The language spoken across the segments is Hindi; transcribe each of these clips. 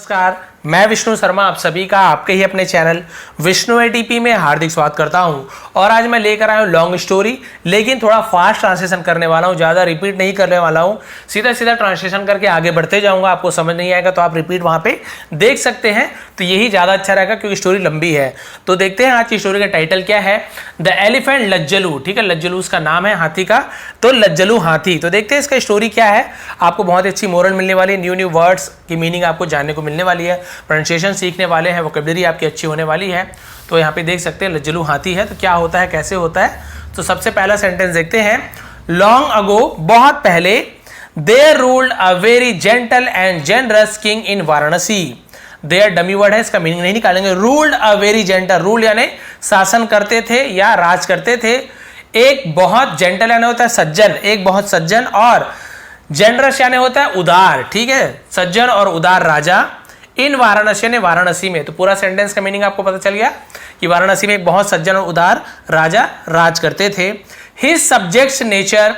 नमस्कार, मैं विष्णु शर्मा आप सभी का आपके ही अपने चैनल विष्णु एटीपी में हार्दिक स्वागत करता हूं। और आज मैं लेकर आया हूं लॉन्ग स्टोरी, लेकिन थोड़ा फास्ट ट्रांसलेशन करने वाला हूं, ज़्यादा रिपीट नहीं करने वाला हूं। सीधा सीधा ट्रांसलेशन करके आगे बढ़ते जाऊंगा। आपको समझ नहीं आएगा तो आप रिपीट वहां पे देख सकते हैं, तो यही ज़्यादा अच्छा रहेगा क्योंकि स्टोरी लंबी है। तो देखते हैं आज की स्टोरी का टाइटल क्या है, द एलिफेंट लज्जलू। ठीक है, लज्जलू उसका नाम है हाथी का, तो लज्जलू हाथी। तो देखते हैं इसका स्टोरी क्या है। आपको बहुत अच्छी मोरल मिलने वाली है, न्यू वर्ड्स की मीनिंग आपको जानने को मिलने वाली है, प्रोनाउंसिएशन सीखने वाले हैं, वोकैबुलरी आपकी अच्छी होने वाली है। तो यहाँ पे देख सकते हैं लज्जलू हाथी है, तो क्या होता है, कैसे होता है। तो सबसे पहला सेंटेंस देखते हैं। लॉन्ग अगो, बहुत पहले, there ruled a very gentle and generous king in Varanasi. There dummy word है, इसका मीनिंग नहीं निकालेंगे। Ruled a very gentle, rule यानी शासन करते थे या राज करते थे। एक बहुत जेंटल यानी होता है सज्जन, एक बहुत सज्जन, और जेनरस यानी होता है उदार। ठीक है, सज्जन और उदार राजा इन वाराणसी ने वाराणसी में। तो पूरा सेंटेंस का मीनिंग आपको पता चल गया कि वाराणसी में एक बहुत सज्जन और उदार राजा राज करते थे। His subjects nature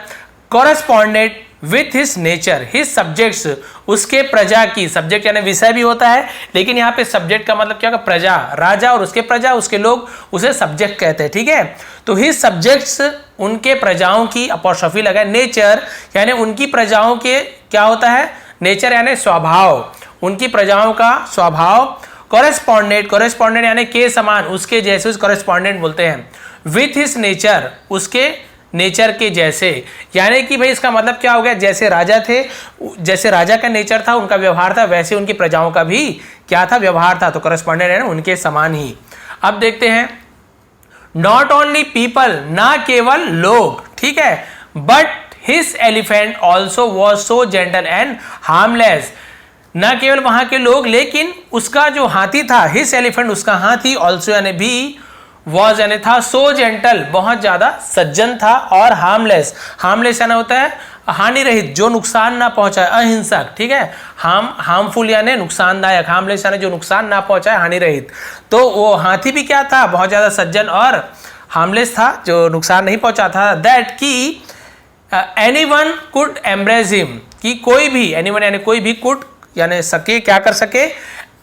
कॉरेस्पॉन्डेड with his nature. His subjects, उसके प्रजा की, सब्जेक्ट यानी विषय भी होता है, लेकिन यहाँ पे सब्जेक्ट का मतलब क्या होगा, प्रजा, राजा और उसके प्रजा, उसके लोग, उसे सब्जेक्ट कहते हैं। ठीक है, तो हिज सब्जेक्ट्स, उनके प्रजाओं की, अपॉस्ट्रोफी लगा, नेचर यानी उनकी प्रजाओं के क्या होता है, नेचर यानी स्वभाव, उनकी प्रजाओं का स्वभाव। कॉरेस्पॉन्डेंट, कॉरेस्पॉन्डेंट यानी के समान, उसके जैसे, उस कॉरेस्पॉन्डेंट बोलते हैं। विथ हिज नेचर, उसके नेचर के जैसे, यानी कि भाई इसका मतलब क्या हो गया, जैसे राजा थे, जैसे राजा का नेचर था, उनका व्यवहार था, वैसे उनकी प्रजाओं का भी क्या था, व्यवहार था। तो कॉरेस्पॉन्डेंट यानी उनके समान ही। अब देखते हैं, नॉट ओनली पीपल, ना केवल लोग, ठीक है, but his elephant also was so gentle and harmless. न केवल वहां के लोग, लेकिन उसका जो हाथी था, हिज एलिफेंट, उसका हाथी, ऑल्सो यानी भी, वॉज यानी था, सो जेंटल, बहुत ज्यादा सज्जन था, और हार्मलेस, हार्मलेस यानी होता है हानि रहित, जो नुकसान ना पहुंचाए, अहिंसक। ठीक है, हार्मफुल यानी नुकसानदायक, हार्मलेस यानी जो नुकसान ना पहुंचाए, हानि रहित। तो वो हाथी भी क्या था, बहुत ज्यादा सज्जन और हार्मलेस था, जो नुकसान नहीं पहुंचाता। दैट की एनीवन कुड एम्ब्रेस हिम, कि कोई भी, एनीवन यानी कोई भी, कुड यानी सके, क्या कर सके,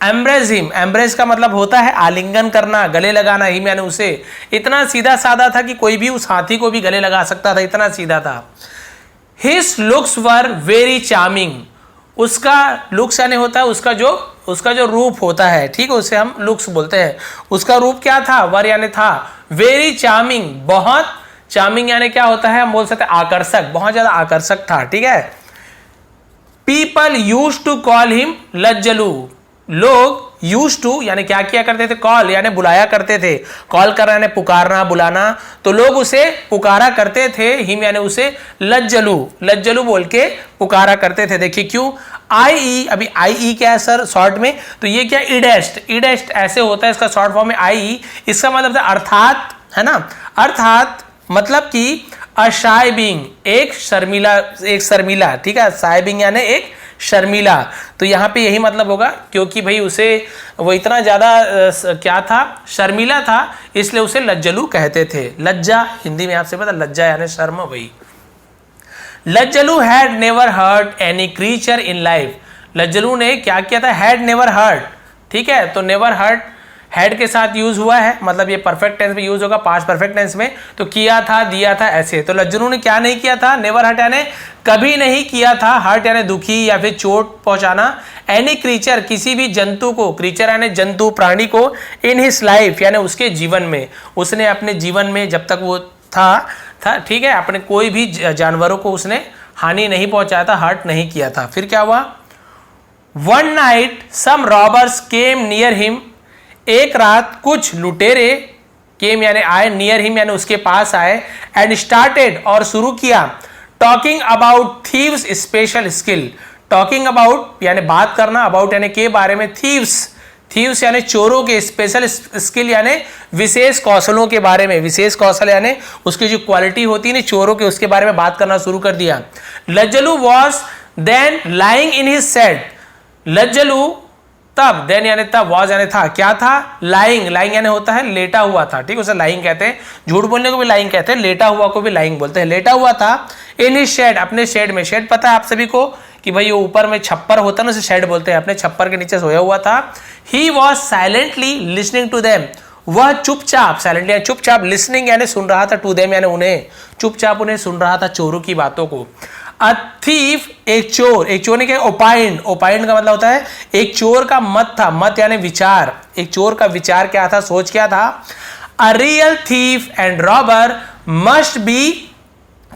एम्ब्रेस हिम। एम्ब्रेस का मतलब होता है आलिंगन करना, गले लगाना, हिम यानी उसे। इतना सीधा साधा था कि कोई भी उस हाथी को भी गले लगा सकता था, इतना सीधा था। His looks were very charming, उसका लुक्स यानी होता है उसका जो रूप होता है, ठीक है, उसे हम लुक्स बोलते हैं। उसका रूप क्या था, वर यानी था, वेरी चार्मिंग, बहुत, चार्मिंग यानी क्या होता है, हम बोल सकते हैं आकर्षक, बहुत ज्यादा आकर्षक था। ठीक है, people use to call him Lajjalu, लोग यूज टू यानी क्या किया करते थे, कॉल यानी बुलाया करते थे, कॉल करना यानी पुकारना, बुलाना, तो लोग उसे पुकारा करते थे, हिम यानी उसे लज्जलू, लज्जलू बोल के पुकारा करते थे। देखिए क्यों, आई, अभी आई क्या है सर शॉर्ट में, तो ये क्या, इडेस्ट, इडेस्ट ऐसे होता है, इसका शॉर्ट फॉर्म में आई, इसका मतलब था अर्थात, है ना, अर्थात मतलब कि अशाय बीइंग, एक शर्मिला, ठीक है, शाय बीइंग यानी एक शर्मिला। तो यहाँ पे यही मतलब होगा, क्योंकि भाई उसे, वो इतना ज्यादा क्या था, शर्मिला था, इसलिए उसे लज्जलू कहते थे। लज्जा हिंदी में आपसे पता, लज्जा यानी शर्म, वही। Lajjalu had never hurt any creature in life, Lajjalu ने क्या किया था, हैड नेवर हर्ट, ठीक है, तो नेवर हर्ट हेड के साथ यूज हुआ है, मतलब ये परफेक्ट टेंस में यूज होगा, पास्ट परफेक्ट टेंस में, तो किया था, दिया था, ऐसे। तो लज्जलू ने क्या नहीं किया था, नेवर हर्ट यानी कभी नहीं किया था, हर्ट यानी दुखी या फिर चोट पहुंचाना, एनी क्रीचर, किसी भी जंतु को, क्रीचर यानी जंतु, प्राणी को, इन हिज लाइफ यानी उसके जीवन में, उसने अपने जीवन में जब तक वो था, ठीक है, अपने कोई भी जानवरों को उसने हानि नहीं पहुंचाया था, हर्ट नहीं किया था। फिर क्या हुआ, वन नाइट सम रॉबर्स केम नियर हिम, एक रात कुछ लुटेरे, केम यानी आए, नियर हिम यानी उसके पास आए, एंड स्टार्टेड और शुरू किया, talking about thieves special skill, talking about यानी बात करना, अबाउट यानी के बारे में, थीव्स यानी चोरों के, स्पेशल स्किल यानी विशेष कौशलों के बारे में, विशेष कौशल यानी उसकी जो क्वालिटी होती है ना चोरों के, उसके बारे में बात करना शुरू कर दिया। Lajjalu was then lying in his shed, Lajjalu तब, देन यानी तब, वॉज यानी था, क्या था, लाइंग, लाइंग यानी होता है लेटा हुआ था, ठीक है, उसे लाइंग कहते हैं, झूठ बोलने को भी लाइंग कहते हैं, लेटा हुआ को भी लाइंग बोलते हैं, लेटा हुआ था इन हिज शेड, अपने शेड में, शेड पता है आप सभी को कि भाई वो ऊपर में छप्पर होता है ना, उसे शेड बोलते हैं, अपने छप्पर के नीचे सोया हुआ था, he was silently listening to them, वह चुपचाप, साइलेंटली यानी चुपचाप, लिसनिंग यानी सुन रहा था, टू देम यानी उन्हें, चुपचाप उन्हें सुन रहा था चोरों की बातों को। अ थीफ, एक चोर ने क्या, ओपाइंड, ओपाइंड का मतलब होता है एक चोर का मत था, मत यानी विचार, एक चोर का विचार क्या था, सोच क्या था, a real thief and robber must be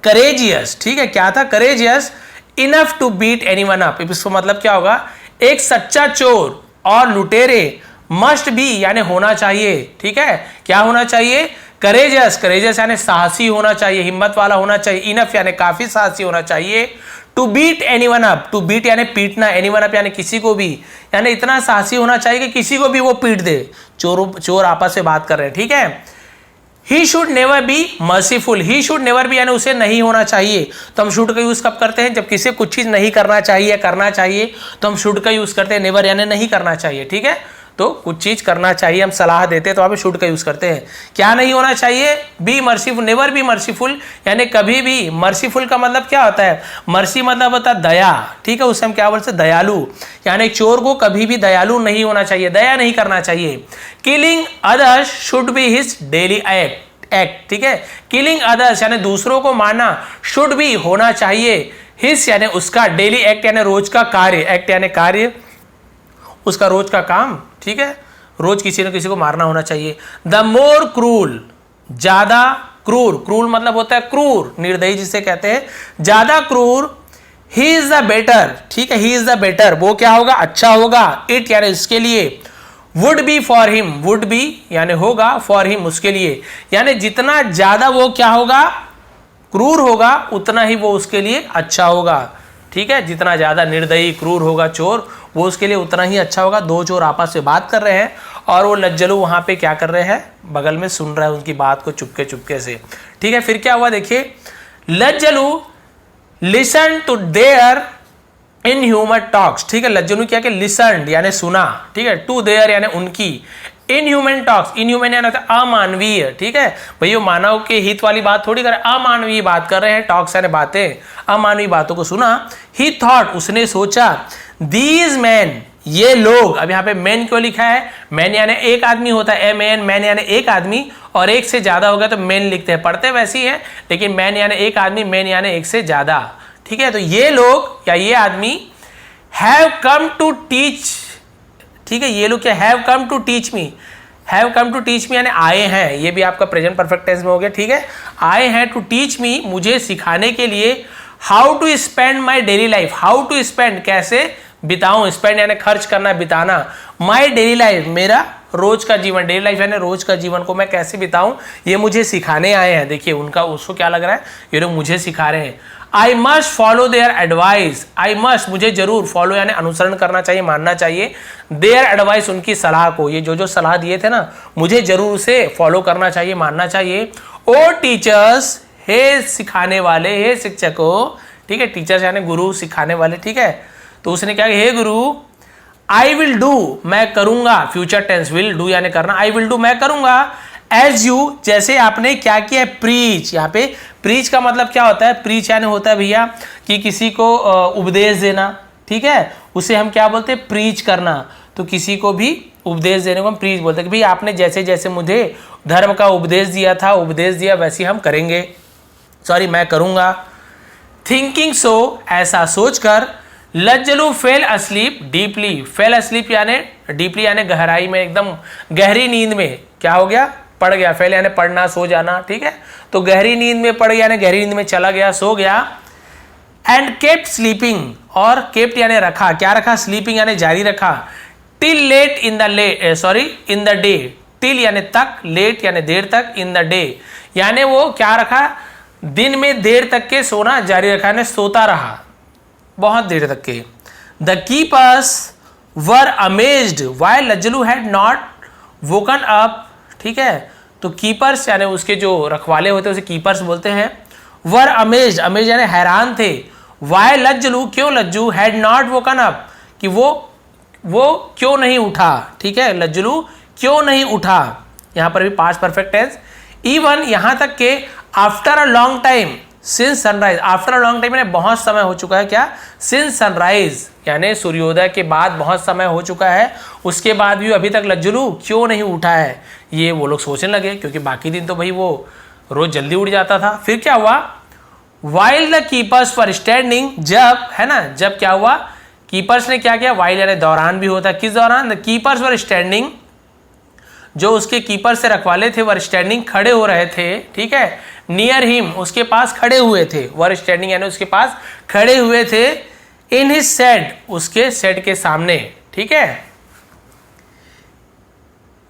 courageous, ठीक है, क्या था, courageous enough to beat anyone up, इसको मतलब क्या होगा, एक सच्चा चोर और लुटेरे मस्ट बी यानी होना चाहिए, ठीक है, क्या होना चाहिए, करेजस, करेजस यानी साहसी होना चाहिए, हिम्मत वाला होना चाहिए, इनफ यानी काफी साहसी होना चाहिए, to beat anyone up, to beat यानी पीटना, एनीवन अप यानी किसी को भी, यानी इतना साहसी होना चाहिए कि किसी को भी वो पीट दे, चोर आपस में बात कर रहे हैं, ठीक है। He should never be merciful, he should never be यानी उसे नहीं होना चाहिए, तो हम शुड का यूज कब करते हैं, जब किसी कुछ चीज नहीं करना चाहिए, करना चाहिए, तो हम शुड का यूज करते हैं, नेवर यानी नहीं करना चाहिए, ठीक है, तो कुछ चीज करना चाहिए, हम सलाह देते हैं तो आप शुड का यूज करते हैं, क्या नहीं होना चाहिए, B merciful, never be merciful यानी कभी भी, मर्सीफुल का मतलब क्या होता है, मर्सी मतलब होता है दया, ठीक है, उसे हम क्या बोलते हैं, दयालु, यानी चोर को कभी भी दयालु नहीं होना चाहिए, दया नहीं करना चाहिए। Killing others should be his daily act, ठीक है, किलिंग अदर्स यानी दूसरों को मारना, शुड बी होना चाहिए, हिज यानी उसका, डेली एक्ट यानी रोज का कार्य, एक्ट यानी कार्य, उसका रोज का काम, ठीक है, रोज किसी न किसी को मारना होना चाहिए। द मोर क्रूल, ज्यादा क्रूर, क्रूर मतलब होता है क्रूर, निर्दयी जिसे कहते हैं, ज्यादा क्रूर, ही इज द बेटर, ठीक है, ही इज द बेटर, वो क्या होगा, अच्छा होगा, इट यानी उसके लिए, would be for him, would be यानी होगा, फॉर हिम उसके लिए, यानी जितना ज्यादा वो क्या होगा, क्रूर होगा, उतना ही वो उसके लिए अच्छा होगा, ठीक है, जितना ज्यादा निर्दयी क्रूर होगा चोर, वो उसके लिए उतना ही अच्छा होगा। दो चोर आपस में बात कर रहे हैं और वो लज्जलू वहां पे क्या कर रहे हैं, बगल में सुन रहा है उनकी बात को चुपके चुपके से, ठीक है। फिर क्या हुआ देखिए, Lajjalu listen to their inhuman talks, ठीक है, लज्जलू क्या कि लिसन यानी सुना, ठीक है, टू देयर यानी उनकी, in human talks, in human यानी अमानवीय, ठीक है, भैया मानव के हित वाली बात थोड़ी कर, अमानवीय बात कर रहे हैं, टॉक्स यानी बातें, अमानवीय बातों को सुना। ही थॉट उसने सोचा, दीज मैन ये लोग, अब यहाँ पे मैन क्यों लिखा है, मैन यानी एक आदमी होता है, एम एन, मैन यानी एक आदमी, और एक से ज्यादा हो गया तो मैन लिखते हैं, पढ़ते वैसे ही है, लेकिन मैन यानी एक आदमी, मैन यानी एक से ज्यादा, ठीक है, तो ये लोग या ये आदमी हैव कम टू टीच, ठीक है, ये लोग क्या, have come to teach me, have come to teach me यानी आए हैं, ये भी आपका प्रेजेंट परफेक्ट टेंस में हो गया, ठीक है, आए हैं, टू टीच मी मुझे सिखाने के लिए, how to spend my daily life, how to spend कैसे बिताऊं, स्पेंड यानी खर्च करना, बिताना, माई डेली लाइफ मेरा रोज का जीवन, डेली लाइफ यानी रोज का जीवन को मैं कैसे बिताऊं, ये मुझे सिखाने आए हैं। देखिए उनका, उसको क्या लग रहा है, ये लोग मुझे सिखा रहे हैं। आई must follow their advice, I must मुझे जरूर, फॉलो यानी अनुसरण करना चाहिए, मानना चाहिए, देयर एडवाइस उनकी सलाह को, ये जो जो सलाह दिए थे ना, मुझे जरूर उसे फॉलो करना चाहिए, मानना चाहिए। ओ टीचर्स, हे सिखाने वाले, हे शिक्षकों, ठीक है, टीचर्स यानी गुरु, सिखाने वाले, ठीक है, तो उसने क्या, हे गुरु, आई विल डू मैं करूंगा, फ्यूचर टेंस, विल डू यानी करना, आई विल डू मैं करूंगा, एज यू जैसे आपने क्या किया, प्रीच, यहाँ पे प्रीच का मतलब क्या होता है, प्रीच यानी होता है भैया कि किसी को उपदेश देना, ठीक है, उसे हम क्या बोलते हैं, प्रीच करना, तो किसी को भी उपदेश देने को हम प्रीच बोलते हैं कि भाई आपने जैसे जैसे मुझे धर्म का उपदेश दिया था, उपदेश दिया, वैसे हम करेंगे, सॉरी मैं करूंगा। थिंकिंग सो ऐसा सोचकर, Lajjalu fell asleep deeply, fell asleep यानी डीपली यानी गहराई में, एकदम गहरी नींद में क्या हो गया, पड़ गया, फेल यानी पढ़ना, सो जाना, ठीक है, तो गहरी नींद में पड़ गया यानी गहरी नींद में चला गया, सो गया। एंड केप्ट स्लीपिंग, और केप्ट यानी रखा, क्या रखा, स्लीपिंग यानी जारी रखा, till late in the day, till यानी तक, लेट यानी देर तक, इन द डे यानी वो क्या रखा, दिन में देर तक के सोना जारी रखा, यानी सोता रहा बहुत देर तक के। The keepers were amazed while Lajjalu had not woken up, ठीक है, तो कीपर्स यानी उसके जो रखवाले होते हैं उसे कीपर्स बोलते हैं। वर अमेज्ड, अमेज यानी हैरान थे, व्हाइल लज्जलू क्यों लज्जू, हैड नॉट वोकन अप कि वो वो क्यों नहीं उठा, ठीक है, लज्जलू क्यों नहीं उठा, यहां पर भी पास्ट परफेक्ट टेंस। इवन यहां तक के after a long time since sunrise, after a long time यानी बहुत समय हो चुका है, क्या, सिंस सनराइज यानी सूर्योदय के बाद बहुत समय हो चुका है, उसके बाद भी अभी तक लज्जलू क्यों नहीं उठा है, ये वो लोग सोचने लगे, क्योंकि बाकी दिन तो भाई वो रोज जल्दी उठ जाता था। फिर क्या हुआ, while the keepers for standing, जब, है ना, जब क्या हुआ, कीपर्स ने क्या किया, वाइल यानी दौरान भी होता है, किस दौरान, द कीपर्स वर स्टैंडिंग, जो उसके कीपर से रखवाले थे वर स्टैंडिंग खड़े हो रहे थे, ठीक है, नियर हिम उसके पास खड़े हुए थे, वर स्टैंडिंग यानी उसके पास खड़े हुए थे, इन हिज शेड उसके शेड के सामने, ठीक है।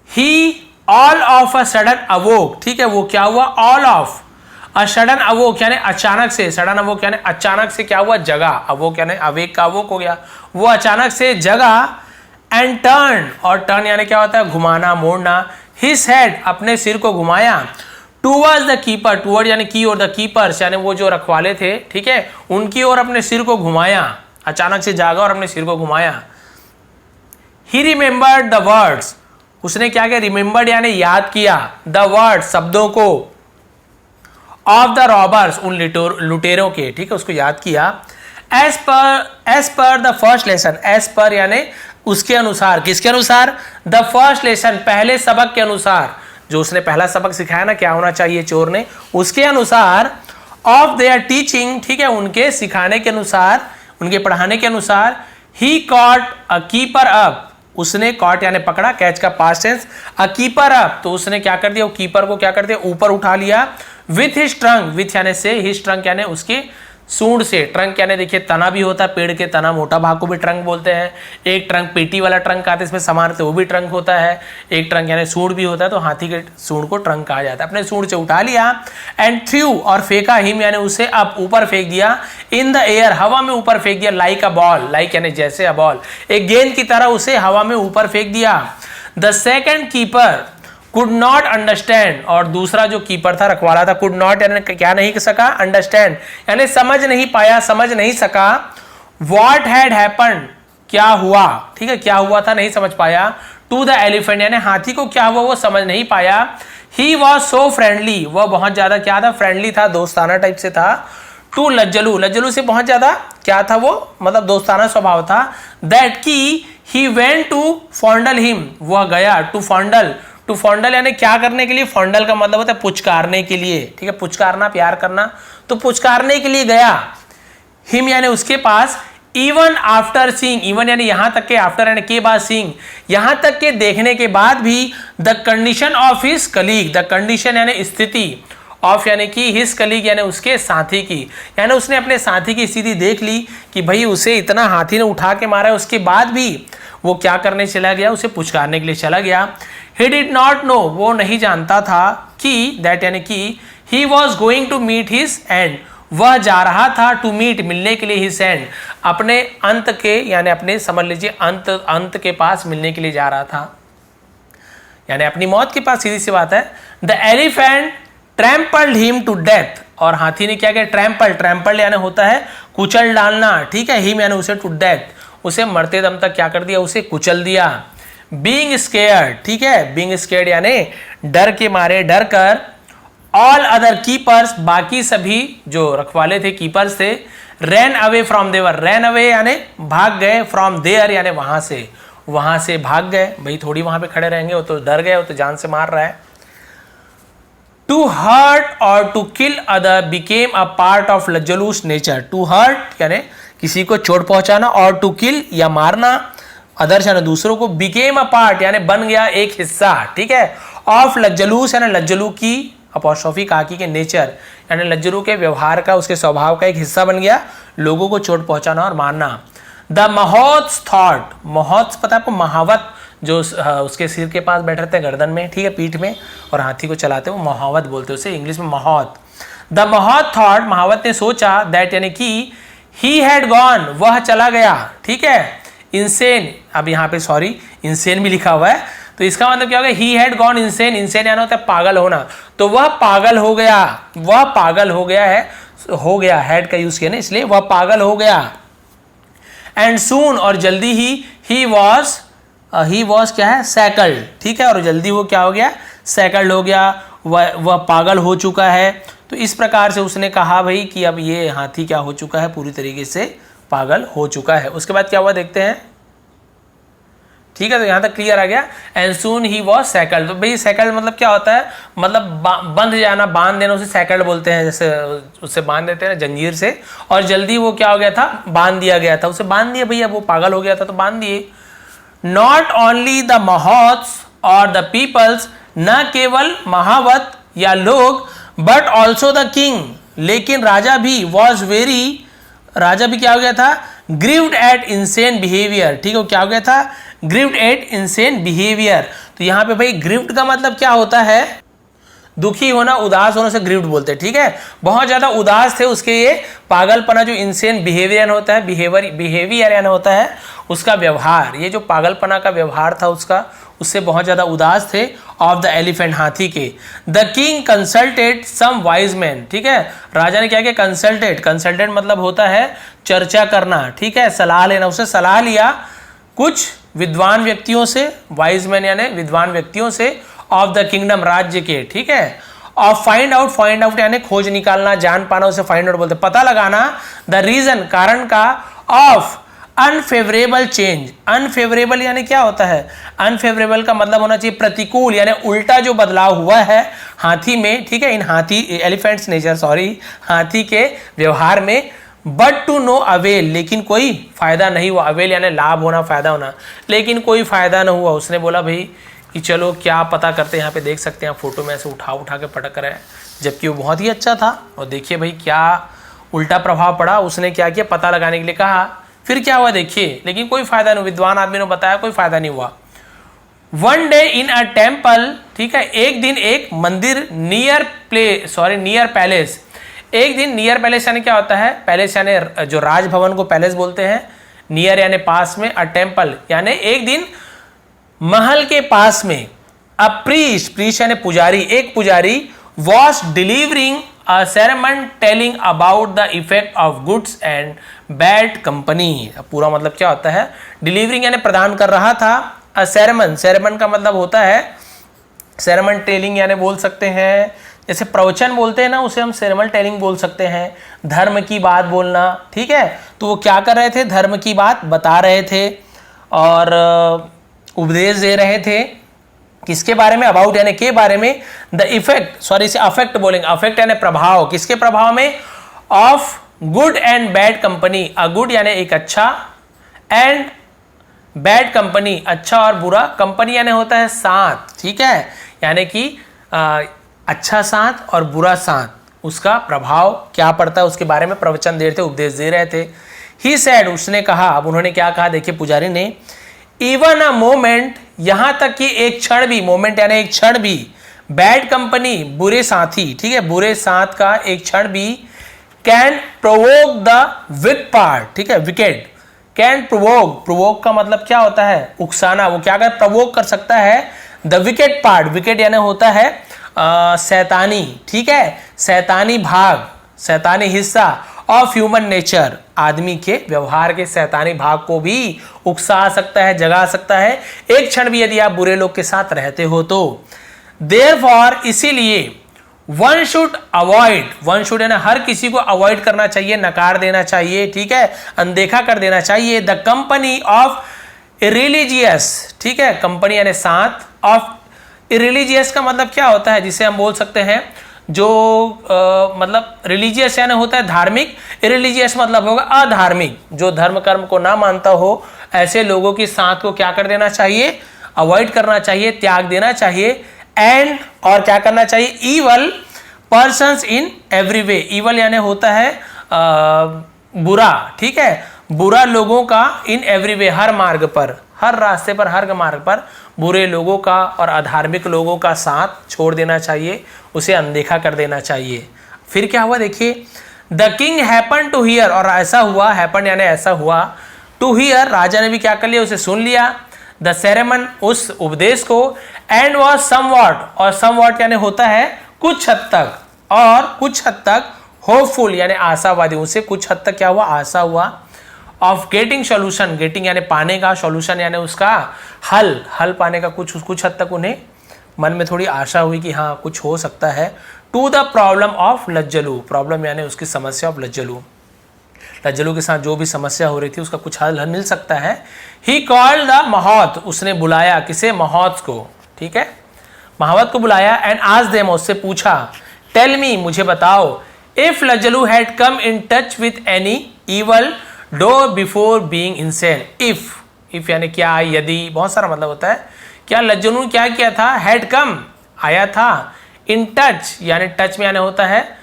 He all of a sudden awoke, ठीक है, वो क्या हुआ, all of a sudden awoke यानी अचानक से, सडन अवोक यानी अचानक से क्या हुआ, जगा, अवोक यानी अवेक का अवोक हो गया, वो अचानक से जगा, एंड टर्न, और टर्न यानी क्या होता है, घुमाना, मोड़ना, हिज हेड अपने सिर को घुमाया, टूवर्ड्स द कीपर, टूवर्ड यानी की ओर, द कीपर्स यानी वो जो रखवाले थे, ठीक है, उनकी ओर अपने सिर को घुमाया, अचानक से जागा और अपने सिर को घुमाया। ही रिमेंबर्ड द वर्ड्स, उसने क्या किया, रिमेंबर्ड यानी याद किया, द वर्ड्स शब्दों को, ऑफ द रॉबर्स उन लुटेरों के, ठीक है, उसको याद किया। As per the first lesson, as per यानी उसके अनुसार, किसके अनुसार, द फर्स्ट लेसन पहले सबक के अनुसार, जो उसने पहला सबक सिखाया ना क्या होना चाहिए चोर ने, उसके अनुसार, ऑफ देयर टीचिंग, ठीक है, उनके सिखाने के अनुसार, उनके पढ़ाने के अनुसार, he caught a keeper up, उसने कॉट यानी पकड़ा, कैच का past tense, a keeper up, तो उसने क्या कर दिया, कीपर को क्या कर दिया, ऊपर उठा लिया, विथ हिज ट्रंक, विथ यानी से, हिज ट्रंक यानी उसके सूंड से, ट्रंक यानी देखिए तना भी होता है, पेड़ के तना, मोटा भाग को भी ट्रंक बोलते हैं, एक ट्रंक पेटी वाला ट्रंक आता है, इसमें सामान रहते वो भी ट्रंक होता है, एक ट्रंक यानी सूंड भी होता है, तो हाथी के सूंड को ट्रंक कहा जाता है, अपने सूंड से उठा लिया, एंड थ्रू और फेंका, हिम यानी उसे अब ऊपर फेंक दिया, इन द एयर हवा में ऊपर फेंक दिया, लाइक अ बॉल, लाइक यानी जैसे अ बॉल, एक गेंद की तरह उसे हवा में ऊपर फेंक दिया। The second keeper could not understand, और दूसरा जो कीपर था, रखवाला था, कुड नॉट यानी क्या नहीं कर सका, अंडरस्टैंड यानी समझ नहीं पाया, समझ नहीं सका, व्हाट हैड हैपेंड क्या हुआ, ठीक है, क्या हुआ था नहीं समझ पाया, टू द एलिफेंट यानी हाथी को क्या हुआ वो समझ नहीं पाया। ही वॉज सो फ्रेंडली, वह बहुत ज्यादा क्या था, फ्रेंडली था, दोस्ताना टाइप से था, टू लज्जलू, लज्जलू से बहुत ज्यादा क्या था वो, मतलब दोस्ताना स्वभाव था, दैट की ही वेंट टू फॉन्डल हिम, वह गया, टू फॉन्डल, टू फॉन्डल यानी क्या करने के लिए, फॉन्डल का मतलब होता है पुचकारने के लिए, ठीक है, पुचकारना, प्यार करना, तो पुचकारने के लिए गया, हिम यानी उसके पास, इवन आफ्टर सीइंग, इवन यानी यहां तक के, आफ्टर यानी के बाद, सीइंग यहां तक के देखने के बाद भी, the condition of his colleague, the condition यानी स्थिति, ऑफ यानी कि हिज कलीग यानी उसके साथी की, यानी उसने अपने साथी की स्थिति देख ली कि भाई उसे इतना हाथी ने उठा के मारा है, उसके बाद भी वो क्या करने चला गया, उसे पुचकारने के लिए चला गया। ही डिड नॉट नो, वो नहीं जानता था कि, दैट यानी कि, he was going to meet his end, वह जा रहा था, टू मीट मिलने के लिए, हिज एंड अपने अंत के, यानी अपने समझ लीजिए अंत के पास मिलने के लिए जा रहा था, यानी अपनी मौत के पास, सीधी सी बात है। The elephant trampled him to death, और हाथी ने क्या किया, ट्रैम्पल यानी होता है कुचल डालना, ठीक है, हिम यानी उसे टू डेथ, उसे मरते दम तक क्या कर दिया, उसे कुचल दिया। बीइंग स्केयर्ड, ठीक है, बीइंग स्केयर्ड यानी डर के मारे, डर कर, ऑल अदर कीपर्स बाकी सभी जो रखवाले थे, कीपर्स थे, ran away from there, ran away यानी भाग गए, फ्रॉम देयर यानी वहां से भाग गए, भाई थोड़ी वहां पे खड़े रहेंगे, वो तो डर गए, वो तो जान से मार रहा है। टू हर्ट और to kill other became a part of Lajjalu's nature, to hurt यानी किसी को चोट पहुंचाना, और टू किल या मारना, अदर्स यानी दूसरों को, बिकेम अ पार्ट यानी बन गया एक हिस्सा, ठीक है, ऑफ लज्जलूस यानी लज्जलू की, अपॉस्ट्रोफी काकी के नेचर यानी लज्जलू के व्यवहार का, उसके स्वभाव का एक हिस्सा बन गया, लोगों को चोट पहुंचाना और मारना। द महोत्स थॉट, महोत्स पता है आपको, महावत जो उसके सिर के पास बैठे रहते हैं, गर्दन में, ठीक है, पीठ में, और हाथी को चलाते हैं, वो महावत बोलते हैं उसे, इंग्लिश में महावत। द महावत थॉट, महावत ने सोचा, दैट यानी कि, ही हैड गॉन, वह चला गया, ठीक है, इंसेन, अब यहाँ पे सॉरी इंसेन भी लिखा हुआ है, तो इसका मतलब क्या होगा, he had gone insane, insane यानी होता है पागल होना, तो वह पागल हो गया, वह पागल हो गया है, हो गया, हैड का यूज किया ना इसलिए, वह पागल हो गया। एंड सून और जल्दी ही वॉज क्या है, सैकल्ड, ठीक है, और जल्दी वो क्या हो गया, सैकल्ड हो गया, वह पागल हो चुका है। तो इस प्रकार से उसने कहा भाई कि अब ये हाथी क्या हो चुका है, पूरी तरीके से पागल हो चुका है। उसके बाद क्या हुआ देखते हैं, ठीक है, तो यहां तक क्लियर आ गया। एंड सून ही वॉज सैकल्ड, तो भाई सैकल्ड मतलब क्या होता है, मतलब बंध जाना, बांध देना, उसे सैकल्ड बोलते हैं, जैसे उससे बांध देते हैं जंजीर से। और जल्दी वो क्या हो गया था, बांध दिया गया था, उसे बांध दिया भैया, वो पागल हो गया था तो बांध दिए। नॉट ओनली द महावत्स और द पीपल्स, न केवल महावत या लोग, बट ऑल्सो द किंग, लेकिन राजा भी राजा भी क्या हो गया था, ग्रीव्ड एट इंसेन बिहेवियर, ठीक है, क्या हो गया था, ग्रीव्ड एट इंसेन बिहेवियर। तो यहां पे भाई ग्रीव्ड का मतलब क्या होता है, दुखी होना, उदास होने से ग्रीव्ड बोलते हैं, ठीक है, बहुत ज्यादा उदास थे, उसके ये पागलपना जो इंसेन बिहेवियर होता है, बिहेवियर यानी होता है उसका व्यवहार, ये जो पागलपना का व्यवहार था उसका, उससे बहुत ज्यादा उदास थे। ऑफ द एलिफेंट, हाथी के। The king consulted some wise man, ठीक है, राजा ने क्या किया, कंसल्टेड मतलब होता है चर्चा करना, ठीक है, सलाह लेना, उससे सलाह लिया कुछ विद्वान व्यक्तियों से, वाइज मैन यानी विद्वान व्यक्तियों से, ऑफ द किंगडम, राज्य के, ठीक है। और फाइंड आउट यानी खोज निकालना, जान पाना, उसे फाइंड आउट बोलते, पता लगाना, द रीजन, कारण का, ऑफ अनफेवरेबल चेंज। अनफेवरेबल यानी क्या होता है, अनफेवरेबल का मतलब होना चाहिए प्रतिकूल, यानी उल्टा जो बदलाव हुआ है हाथी में, ठीक है, इन एलिफेंट्स नेचर, हाथी के व्यवहार में। बट टू नो अवेल, लेकिन कोई फायदा नहीं हुआ, अवेल यानी लाभ होना, फायदा होना, लेकिन कोई फायदा न हुआ। उसने बोला भाई कि चलो क्या पता करते हैं, यहाँ पे देख सकते हैं फोटो में ऐसे उठा के पटक रहे हैं, जबकि वो बहुत ही अच्छा था। और देखिए भाई क्या उल्टा प्रभाव पड़ा, उसने क्या किया, पता लगाने के लिए कहा, फिर क्या हुआ देखिए, लेकिन कोई फायदा नहीं, विद्वान आदमी ने बताया कोई फायदा नहीं हुआ। One day in a temple, ठीक है, एक दिन एक मंदिर, नियर पैलेस, एक दिन नियर पैलेस यानी क्या होता है, पैलेस यानी जो राजभवन को पैलेस बोलते हैं, नियर यानी पास में, अ टेम्पल यानी एक दिन महल के पास में, अ प्रीस्ट यानी पुजारी, एक पुजारी, was delivering a sermon telling about the effect of goods and bad company. पूरा मतलब क्या होता है, डिलीवरिंग यानी प्रदान कर रहा था, अ सेरेमन का मतलब होता है, सेरेमन टेलिंग यानी बोल सकते हैं, जैसे प्रवचन बोलते हैं ना, उसे हम सेरेमन टेलिंग बोल सकते हैं, धर्म की बात बोलना, ठीक है। तो वो क्या कर रहे थे, धर्म की बात बता रहे थे और उपदेश दे रहे थे, किसके बारे में, अबाउट यानी के बारे में, द इफेक्ट, इसे अफेक्ट बोलेंगे, अफेक्ट यानी प्रभाव, किसके प्रभाव में, of good and bad company, a good यानी एक अच्छा, एंड बैड कंपनी, अच्छा और बुरा, कंपनी यानी होता है साथ, ठीक है, यानी कि अच्छा साथ और बुरा साथ, उसका प्रभाव क्या पड़ता है उसके बारे में प्रवचन दे रहे थे, उपदेश दे रहे थे। ही सैड, उसने कहा, अब उन्होंने क्या कहा देखिए पुजारी ने, इवन अ मोमेंट, यहां तक कि एक क्षण भी, मोमेंट यानी एक क्षण भी, बैड कंपनी बुरे साथी, ठीक है, बुरे साथ का एक क्षण भी, can provoke the weak part, ठीक है, विकेट, कैन प्रोवोक का मतलब क्या होता है, उकसाना, वो क्या कर प्रोवोक कर सकता है, द विकेट पार्ट, विकेट यानी होता है शैतानी, ठीक है, शैतानी भाग, शैतानी हिस्सा, ऑफ ह्यूमन नेचर, आदमी के व्यवहार के शैतानी भाग को भी उकसा सकता है, जगा सकता है एक क्षण भी, यदि आप बुरे लोग के साथ रहते हो तो। देयरफॉर, इसीलिए, वन शुड यानी हर किसी को अवॉइड करना चाहिए, नकार देना चाहिए, ठीक है, अनदेखा कर देना चाहिए, द कंपनी ऑफ इरिलीजियस, ठीक है, कंपनी यानी साथ, ऑफ इरिलीजियस का मतलब क्या होता है, जिसे हम बोल सकते हैं जो मतलब रिलीजियस यानी होता है धार्मिक, इरिलीजियस मतलब होगा अधार्मिक, जो धर्म कर्म को ना मानता हो, ऐसे लोगों के साथ को क्या कर देना चाहिए, अवॉइड करना चाहिए, त्याग देना चाहिए। एंड, और क्या करना चाहिए, evil persons in every way, evil यानी होता है बुरा, ठीक है, बुरा लोगों का, इन एवरी वे, हर मार्ग पर, हर रास्ते पर, हर मार्ग पर बुरे लोगों का और अधार्मिक लोगों का साथ छोड़ देना चाहिए, उसे अनदेखा कर देना चाहिए। फिर क्या हुआ देखिए, the king happen to hear, और ऐसा हुआ, हैपन यानी ऐसा हुआ, टू हियर, राजा ने भी क्या कर लिया, उसे सुन लिया, द सेरेमन, उस उपदेश को, एंड वॉज समवॉट, और समवॉट यानी होता है कुछ हद तक, और कुछ हद तक होपफुल यानी आशावादी, उसे कुछ हद तक क्या हुआ, आशा हुआ, ऑफ गेटिंग सोल्यूशन, गेटिंग यानी पाने का, सोल्यूशन यानी उसका हल पाने का कुछ हद तक उन्हें मन में थोड़ी आशा हुई कि हाँ कुछ हो सकता है। To the problem of Lajjalu, problem यानी उसकी समस्या ऑफ लज्जलू, लज्जलू के साथ जो भी समस्या हो रही थी उसका कुछ हल मिल सकता है। ही कॉल्ड द महावत, उसने बुलाया किसे, महावत को, ठीक है, महावत को बुलाया। एंड आज देम, उससे पूछा, टेल मी, मुझे बताओ, if Lajjalu had come in touch with any evil doer before being insane. If यानी क्या, यदि, बहुत सारा मतलब होता है। क्या लज्जलू ने क्या किया था, हैड कम, आया था, इन टच यानी टच में आना होता है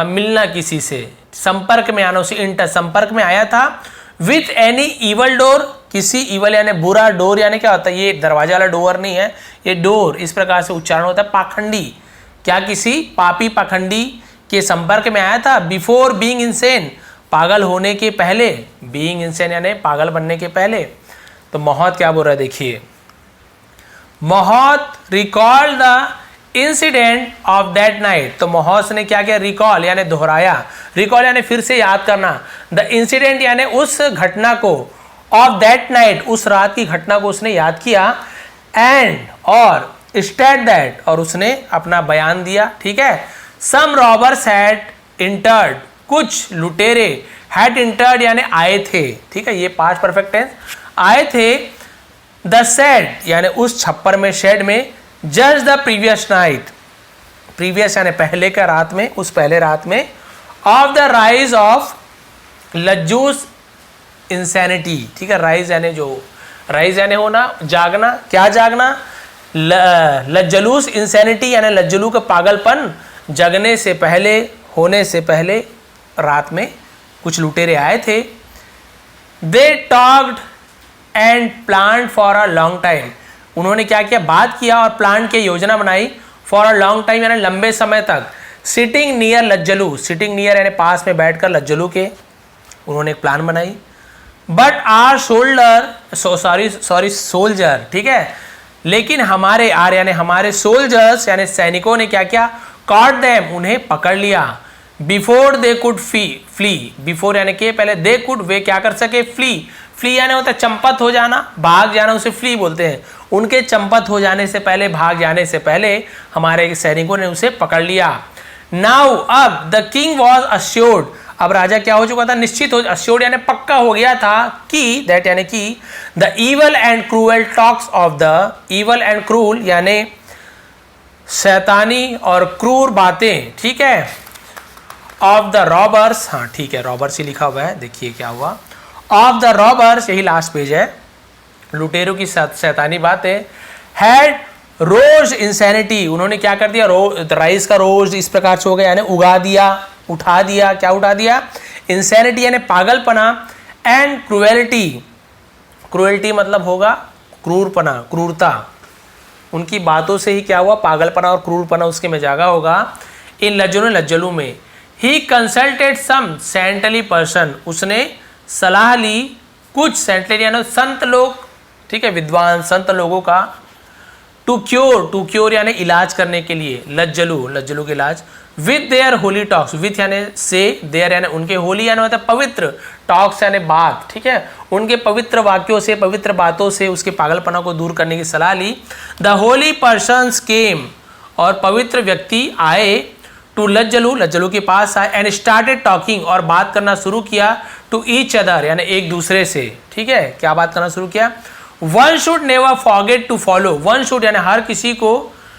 मिलना किसी से, संपर्क में आना, उसे इन टच, संपर्क में आया था। विथ एनी इवल डोर, किसी इवल यानी बुरा, डोर यानी क्या होता है, ये दरवाजा वाला डोर नहीं है, ये डोर इस प्रकार से उच्चारण होता है, पाखंडी, क्या किसी पापी पाखंडी के संपर्क में आया था। बिफोर बीइंग इंसेन, पागल होने के पहले, बीइंग इंसेन यानी पागल बनने के पहले। तो मौत क्या बोल रहा है, देखिए, मौत recall the incident of that night. तो मौत ने क्या किया, रिकॉल यानी दोहराया, रिकॉल यानी फिर से याद करना, द इंसिडेंट यानी उस घटना को, ऑफ दैट नाइट उस रात की घटना को उसने याद किया। एंड और स्टेट दैट, और उसने अपना बयान दिया, ठीक है। सम रॉबर्स हैड इंटर्ड, कुछ लुटेरे, हैड इंटर्ड यानी आए थे, ठीक है, ये पास्ट परफेक्ट टेंस, आए थे। द शेड यानी उस छप्पर में, शेड में, just the previous night, previous यानी पहले का रात में, उस पहले रात में, of the rise of Lajju's insanity, ठीक है, राइज यानी जो, राइज यानी होना, जागना, क्या जागना, लज्जलूस इंसैनिटी यानी लज्जलू का पागलपन, जगने से पहले, होने से पहले रात में कुछ लुटेरे आए थे। They talked and plan for a long time, उन्होंने क्या किया, बात किया और प्लान की योजना बनाई। फॉर अ लॉन्ग टाइम यानी लंबे समय तक। सिटिंग नियर लज्जलू, सिटिंग नियर यानी पास में बैठकर लज्जलू के उन्होंने एक प्लान बनाई। But our shoulder, sorry soldier, ठीक है, लेकिन हमारे, आर यानी हमारे, सोल्जर्स यानी सैनिकों ने क्या किया, कॉट देम, उन्हें पकड़ लिया। Before they could flee, before यानी के पहले, दे कुड वे क्या कर सके, फ्ली, फ्ली यानी होता है चंपत हो जाना, भाग जाना, उसे फ्ली बोलते हैं। उनके चंपत हो जाने से पहले, भाग जाने से पहले हमारे सैनिकों ने उसे पकड़ लिया। नाउ, अब, द किंग वॉज अश्योर्ड, अब राजा क्या हो चुका था, निश्चित हो, अश्योर्ड यानी पक्का हो गया था कि, दैट यानी कि, the evil and cruel talks of the, evil and cruel यानी शैतानी और क्रूर बातें, ठीक है, ऑफ द रॉबर्स, हाँ ठीक है, रॉबर्स ही लिखा हुआ है, देखिए क्या हुआ, ऑफ द रॉबर्स, यही लास्ट पेज है, लुटेरों की शैतानी बातें, हैड रोज इंसैनिटी, उन्होंने क्या कर दिया, राइस का रोज इस प्रकार से हो गया यानी उगा दिया, उठा दिया, क्या उठा दिया, इंसैनिटी यानी पागलपना। एंड क्रूएलिटी, क्रूएलिटी मतलब होगा क्रूरपना, क्रूरता, उनकी बातों से ही क्या हुआ, पागलपना और क्रूरपना उसके में जागा होगा। इन लज्जलू में, ही कंसल्टेड सम सेंटली पर्सन, उसने सलाह ली कुछ, सेंटली यानी संत लोग, ठीक है, विद्वान संत लोगों का। टू क्योर यानी इलाज करने के लिए, लज्जलू के इलाज। With their Holi talks, with यानी से, देयर यानी उनके, होली यानी होता है पवित्र, टॉक्स यानी बात, ठीक है, उनके पवित्र वाक्यों से, पवित्र बातों से उसके पागलपना को दूर करने की सलाह ली। द होली पर्सन्स केम, और पवित्र व्यक्ति आए, टू लज्जलू के पास आए, एंड स्टार्टेड टॉकिंग, और बात करना शुरू किया, टू ईच अदर यानी एक दूसरे से, ठीक है, क्या बात करना शुरू किया। One should never forget to follow, one should यानी हर किसी को,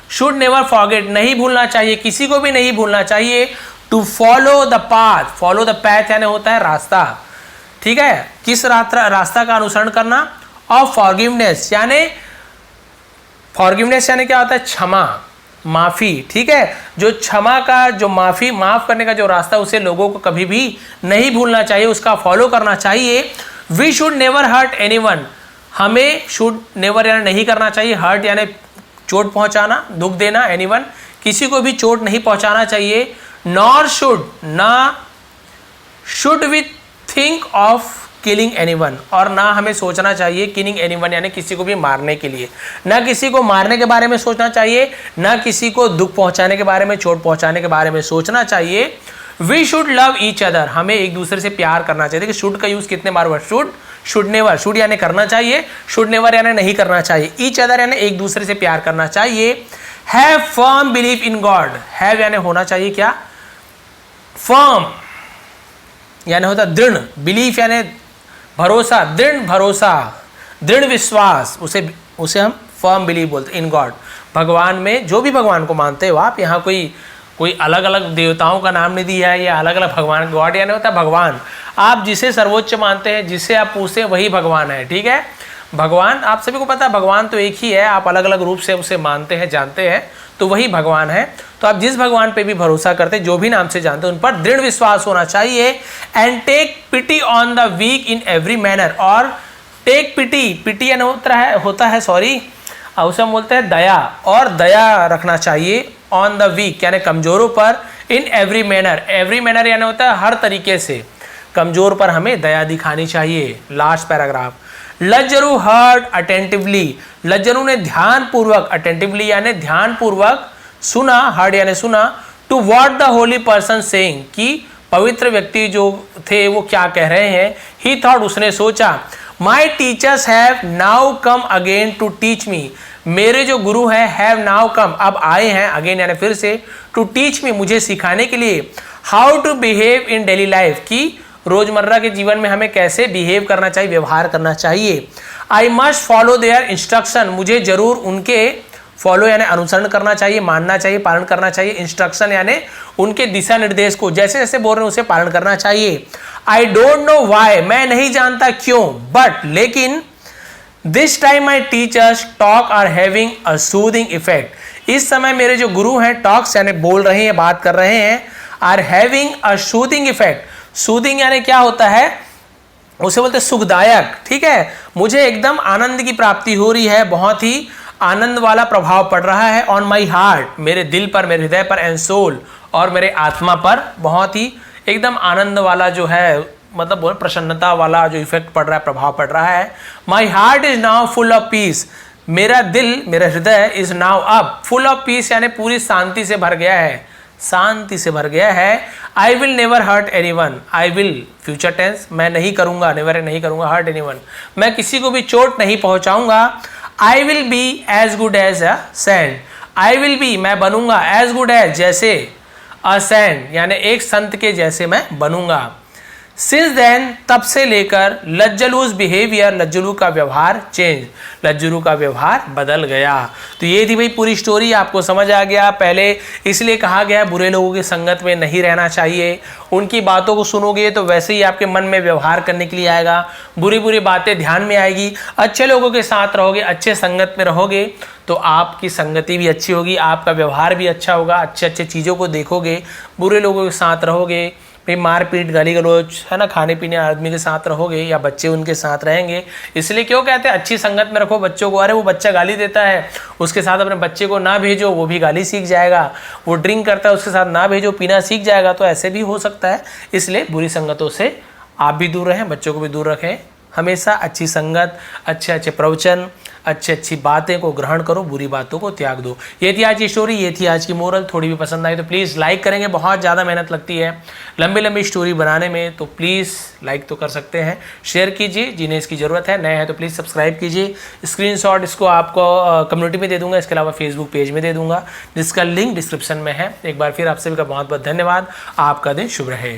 शुड नेवर फॉरगेट नहीं भूलना चाहिए, किसी को भी नहीं भूलना चाहिए, to follow the path, follow the path यानी होता है रास्ता, ठीक है, किस रास्ता का अनुसरण करना, ऑफ फॉरगिवनेस यानी, फॉरगिवनेस यानी क्या होता है, क्षमा, माफी, ठीक है, जो क्षमा का, जो माफी, माफ करने का जो रास्ता, उसे लोगों को कभी भी नहीं भूलना चाहिए, उसका फॉलो करना चाहिए। We should never hurt anyone, हमें शुड नेवर यानी नहीं करना चाहिए, हर्ट यानी चोट पहुंचाना, दुख देना, एनीवन किसी को भी चोट नहीं पहुंचाना चाहिए। नॉर शुड, ना should we think of killing anyone, और ना हमें सोचना चाहिए किलिंग एनीवन यानी किसी को भी मारने के लिए, ना किसी को मारने के बारे में सोचना चाहिए, ना किसी को दुख पहुंचाने के बारे में, चोट पहुंचाने के बारे में सोचना चाहिए। We should love each other, हमें एक दूसरे से प्यार करना चाहिए। देखिए शुड का यूज कितने बार हुआ, शुड, शुड नेवर, शुड यानी करना चाहिए, शुड नेवर यानी नहीं करना चाहिए, ईच अदर यानी एक दूसरे से प्यार करना चाहिए। Have firm believe in God, have यानी होना चाहिए क्या, फर्म यानी होता दृढ़, बिलीफ यानी भरोसा, दृढ़ भरोसा, दृढ़ विश्वास, उसे हम फर्म बिलीव बोलते हैं। इन गॉड, भगवान में, जो भी भगवान को मानते हो आप, यहाँ कोई अलग अलग देवताओं का नाम नहीं दिया है या अलग अलग भगवान, गॉड यानी होता है भगवान, आप जिसे सर्वोच्च मानते हैं, जिसे आप पूछते हैं वही भगवान है, ठीक है। भगवान आप सभी को पता है, भगवान तो एक ही है, आप अलग अलग रूप से उसे मानते हैं, जानते हैं, तो वही भगवान है। तो आप जिस भगवान पे भी भरोसा करते हैं, जो भी नाम से जानते हैं, उन पर दृढ़ विश्वास होना चाहिए। And take pity on the weak in every manner, और टेक पिटी, पिटी होता है सॉरी, उसे हम बोलते हैं दया, और दया रखना चाहिए ऑन द वीक यानी कमजोरों पर, इन एवरी मैनर, एवरी मैनर यानी होता है हर तरीके से, कमजोर पर हमें दया दिखानी चाहिए। लास्ट पैराग्राफ, लज्जरू हर्ड अटेंटिवली, लज्जरू ने ध्यानपूर्वक, अटेंटिवली यानी ध्यानपूर्वक सुना, हर्ड यानी सुना, to what the holy person saying, कि पवित्र व्यक्ति जो थे वो क्या कह रहे हैं। ही थॉट, उसने सोचा, my teachers have now come again to teach me, मेरे जो गुरु हैं हैव नाउ कम, अब आए हैं, अगेन यानी फिर से, टू टीच मी, मुझे सिखाने के लिए, how to behave in daily life, की रोजमर्रा के जीवन में हमें कैसे बिहेव करना चाहिए, व्यवहार करना चाहिए। I must follow their instruction, मुझे जरूर उनके फॉलो यानी अनुसरण करना चाहिए, मानना चाहिए, पालन करना चाहिए। इंस्ट्रक्शन यानी उनके दिशा निर्देश को जैसे जैसे बोल रहे हैं उसे पालन करना चाहिए। आई डोंट नो वाई, मैं नहीं जानता क्यों, बट लेकिन, this time my teachers talk are having a soothing effect, इस समय मेरे जो गुरु हैं, टॉक्स यानी बोल रहे हैं, बात कर रहे हैं, are having a soothing effect, soothing यानी क्या होता है, उसे बोलते हैं सुखदायक, ठीक है, मुझे एकदम आनंद की प्राप्ति हो रही है, बहुत ही आनंद वाला प्रभाव पड़ रहा है, ऑन माई हार्ट, मेरे दिल पर, मेरे हृदय पर, एंड सोल, और मेरे आत्मा पर, बहुत ही एकदम आनंद वाला जो है, मतलब प्रसन्नता वाला जो इफेक्ट पड़ रहा है, प्रभाव पड़ रहा है। My heart is now full of peace, मेरा दिल, मेरा हृदय इज नाउ अब फुल ऑफ पीस यानी पूरी शांति से भर गया है, शांति से भर गया है। I will never hurt anyone, I will future tense, मैं नहीं करूंगा, नेवर नहीं करूंगा, हर्ट एनी वन, मैं किसी को भी चोट नहीं पहुंचाऊंगा। I will be as good as a saint, I will be मैं बनूंगा, एज गुड एज जैसे, अ सैंड यानी एक संत के जैसे मैं बनूंगा। सिंस देन, तब से लेकर, लज्जलूज बिहेवियर, लज्जलू का व्यवहार चेंज, लज्जलू का व्यवहार बदल गया। तो ये थी भाई पूरी स्टोरी, आपको समझ आ गया। पहले इसलिए कहा गया बुरे लोगों की संगत में नहीं रहना चाहिए, उनकी बातों को सुनोगे तो वैसे ही आपके मन में व्यवहार करने के लिए आएगा, बुरी बुरी बातें ध्यान में आएगी। अच्छे लोगों के साथ रहोगे, अच्छे संगत में रहोगे तो आपकी संगति भी अच्छी होगी, आपका व्यवहार भी अच्छा होगा, अच्छे अच्छे चीज़ों को देखोगे। बुरे लोगों के साथ रहोगे, भाई मारपीट, गाली गलौज है ना, खाने पीने आदमी के साथ रहोगे या बच्चे उनके साथ रहेंगे। इसलिए क्यों कहते हैं अच्छी संगत में रखो बच्चों को, अरे वो बच्चा गाली देता है उसके साथ अपने बच्चे को ना भेजो, वो भी गाली सीख जाएगा। वो ड्रिंक करता है उसके साथ ना भेजो, पीना सीख जाएगा। तो ऐसे भी हो सकता है, इसलिए बुरी संगतों से आप भी दूर रहें, बच्चों को भी दूर रखें। हमेशा अच्छी संगत, अच्छे अच्छे प्रवचन, अच्छी अच्छी बातें को ग्रहण करो, बुरी बातों को त्याग दो। ये थी आज की स्टोरी, ये थी आज की मोरल। थोड़ी भी पसंद आई तो प्लीज़ लाइक करेंगे, बहुत ज़्यादा मेहनत लगती है लंबी लंबी स्टोरी बनाने में, तो प्लीज़ लाइक तो कर सकते हैं, शेयर कीजिए जिन्हें इसकी ज़रूरत है। नए हैं तो प्लीज़ सब्सक्राइब कीजिए। स्क्रीनशॉट इसको आपको कम्युनिटी में दे दूंगा, इसके अलावा फेसबुक पेज में दे दूंगा, जिसका लिंक डिस्क्रिप्शन में है। एक बार फिर आप सभी का बहुत बहुत धन्यवाद। आपका दिन शुभ रहे।